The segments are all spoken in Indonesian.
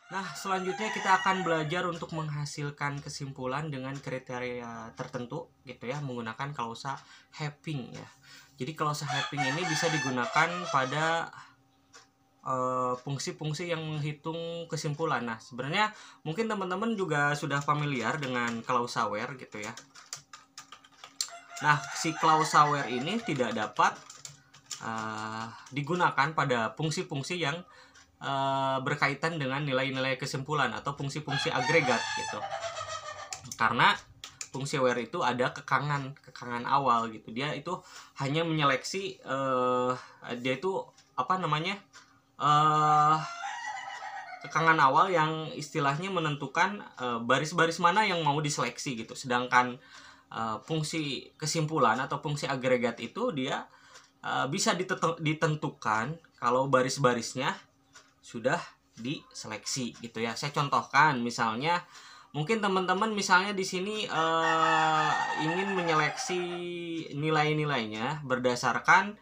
Nah, selanjutnya kita akan belajar untuk menghasilkan kesimpulan dengan kriteria tertentu gitu ya, menggunakan klausa having ya. Jadi klausa having ini bisa digunakan pada fungsi-fungsi yang menghitung kesimpulan. Nah, sebenarnya mungkin teman-teman juga sudah familiar dengan klausa where gitu ya. Nah, si klausa where ini tidak dapat digunakan pada fungsi-fungsi yang berkaitan dengan nilai-nilai kesimpulan atau fungsi-fungsi agregat gitu. Karena fungsi where itu ada kekangan awal gitu. Dia itu hanya menyeleksi dia itu kekangan awal yang istilahnya menentukan baris-baris mana yang mau diseleksi gitu. Sedangkan fungsi kesimpulan atau fungsi agregat itu dia bisa ditentukan kalau baris-barisnya sudah diseleksi gitu ya. Saya contohkan misalnya, mungkin teman-teman misalnya di sini ingin menyeleksi nilai-nilainya berdasarkan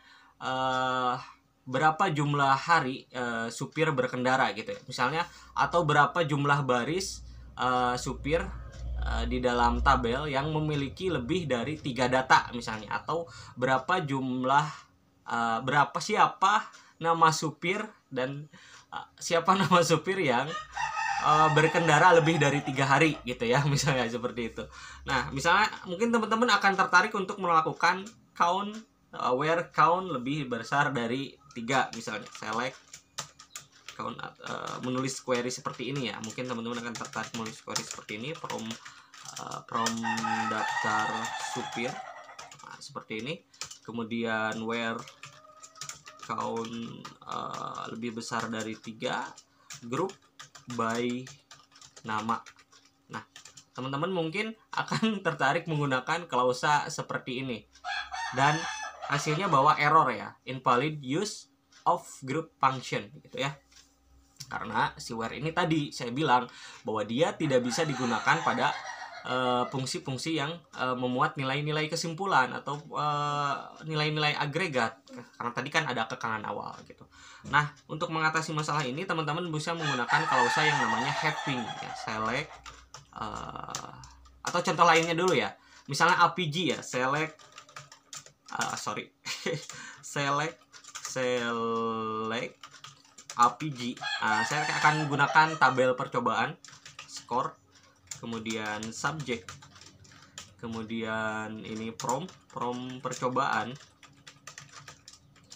berapa jumlah hari supir berkendara gitu ya. Misalnya atau berapa jumlah baris supir di dalam tabel yang memiliki lebih dari 3 data misalnya, atau berapa jumlah siapa nama supir dan siapa nama supir yang berkendara lebih dari 3 hari gitu ya, misalnya seperti itu. Nah, misalnya mungkin teman-teman akan tertarik untuk melakukan count where count lebih besar dari 3, misalnya select count, menulis query seperti ini ya. Mungkin teman-teman akan tertarik menulis query seperti ini, from daftar supir, nah, seperti ini. Kemudian where count lebih besar dari 3, group by nama. Nah, teman-teman mungkin akan tertarik menggunakan klausa seperti ini, dan hasilnya bawa error ya, invalid use of group function gitu ya. Karena si where ini tadi saya bilang bahwa dia tidak bisa digunakan pada fungsi-fungsi yang memuat nilai-nilai kesimpulan atau nilai-nilai agregat, karena tadi kan ada kekangan awal gitu. Nah, untuk mengatasi masalah ini teman-teman bisa menggunakan klausa yang namanya having ya, select atau contoh lainnya dulu ya, misalnya APG ya, select select APG. Saya akan gunakan tabel percobaan, score, kemudian subject, kemudian ini from percobaan.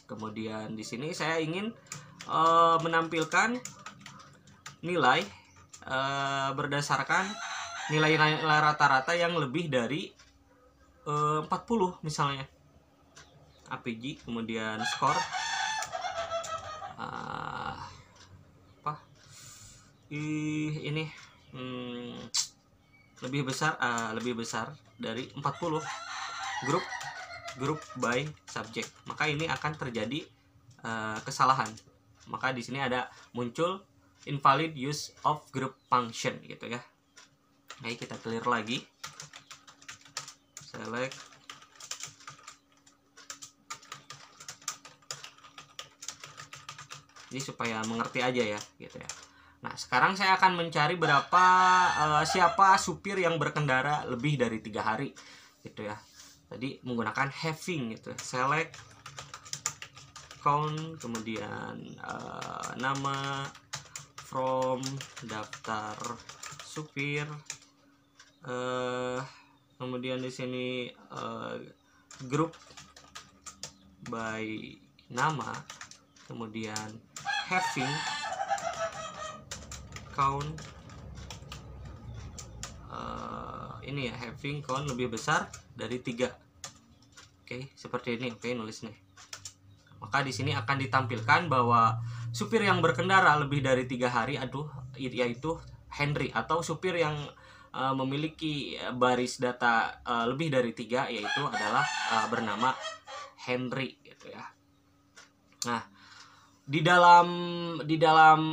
Kemudian di sini saya ingin menampilkan nilai berdasarkan nilai rata-rata yang lebih dari 40 misalnya. APG, kemudian score, ini lebih besar dari 40, group by subject. Maka ini akan terjadi kesalahan. Maka di sini ada muncul invalid use of group function gitu ya. Oke, kita clear lagi. Select ini supaya mengerti aja ya gitu ya. Nah, sekarang saya akan mencari berapa siapa supir yang berkendara lebih dari 3 hari gitu ya. Tadi menggunakan having gitu. Select count, kemudian nama, from daftar supir, kemudian di sini group by nama, kemudian having count, ini ya, having count lebih besar dari 3. Oke, seperti ini. Oke, nulis nih. Maka di sini akan ditampilkan bahwa supir yang berkendara lebih dari 3 hari yaitu Henry, atau supir yang memiliki baris data lebih dari 3 yaitu adalah bernama Henry gitu ya. Nah, di dalam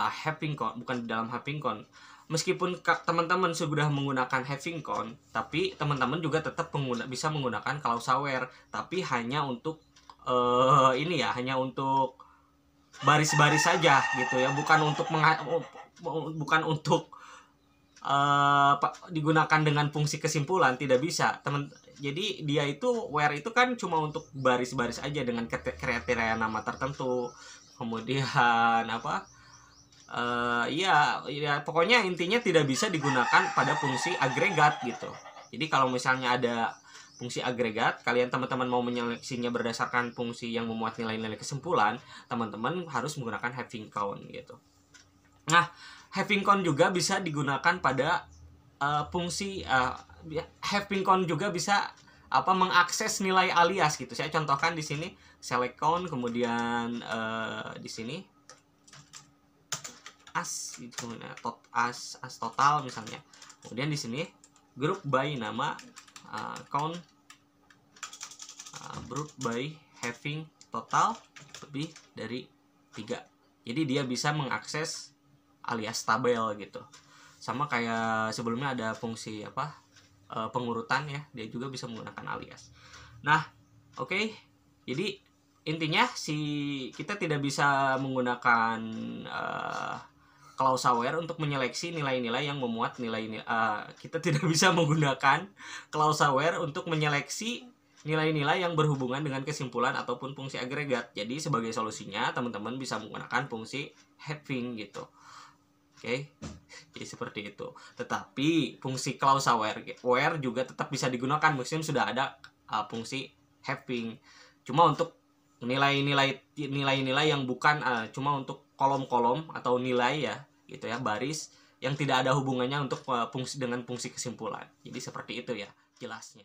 having count, bukan di dalam having count, meskipun teman-teman sudah menggunakan having count, tapi teman-teman juga tetap bisa menggunakan klausa where, tapi hanya untuk hanya untuk baris-baris saja gitu ya, bukan untuk digunakan dengan fungsi kesimpulan, tidak bisa teman. Jadi dia itu where itu kan cuma untuk baris-baris aja dengan kriteria nama tertentu, kemudian apa ya pokoknya intinya tidak bisa digunakan pada fungsi agregat gitu. Jadi kalau misalnya ada fungsi agregat, kalian teman-teman mau menyeleksinya berdasarkan fungsi yang memuat nilai-nilai kesimpulan, teman-teman harus menggunakan having count gitu. Nah, having count juga bisa digunakan pada fungsi having count juga bisa mengakses nilai alias gitu. Saya contohkan di sini select count, kemudian di sini as total misalnya. Kemudian di sini group by nama count group by having total lebih dari 3. Jadi dia bisa mengakses alias tabel gitu. Sama kayak sebelumnya ada fungsi pengurutan ya, dia juga bisa menggunakan alias. Nah, oke. Jadi intinya kita tidak bisa menggunakan clause-aware untuk menyeleksi nilai-nilai yang memuat kita tidak bisa menggunakan clause-aware untuk menyeleksi nilai-nilai yang berhubungan dengan kesimpulan ataupun fungsi agregat. Jadi sebagai solusinya teman-teman bisa menggunakan fungsi having gitu. Oke. Jadi seperti itu. Tetapi fungsi clause-aware juga tetap bisa digunakan meskipun sudah ada fungsi having. Cuma untuk nilai-nilai yang bukan cuma untuk kolom-kolom atau nilai ya gitu ya, baris yang tidak ada hubungannya untuk dengan fungsi kesimpulan. Jadi seperti itu ya jelasnya.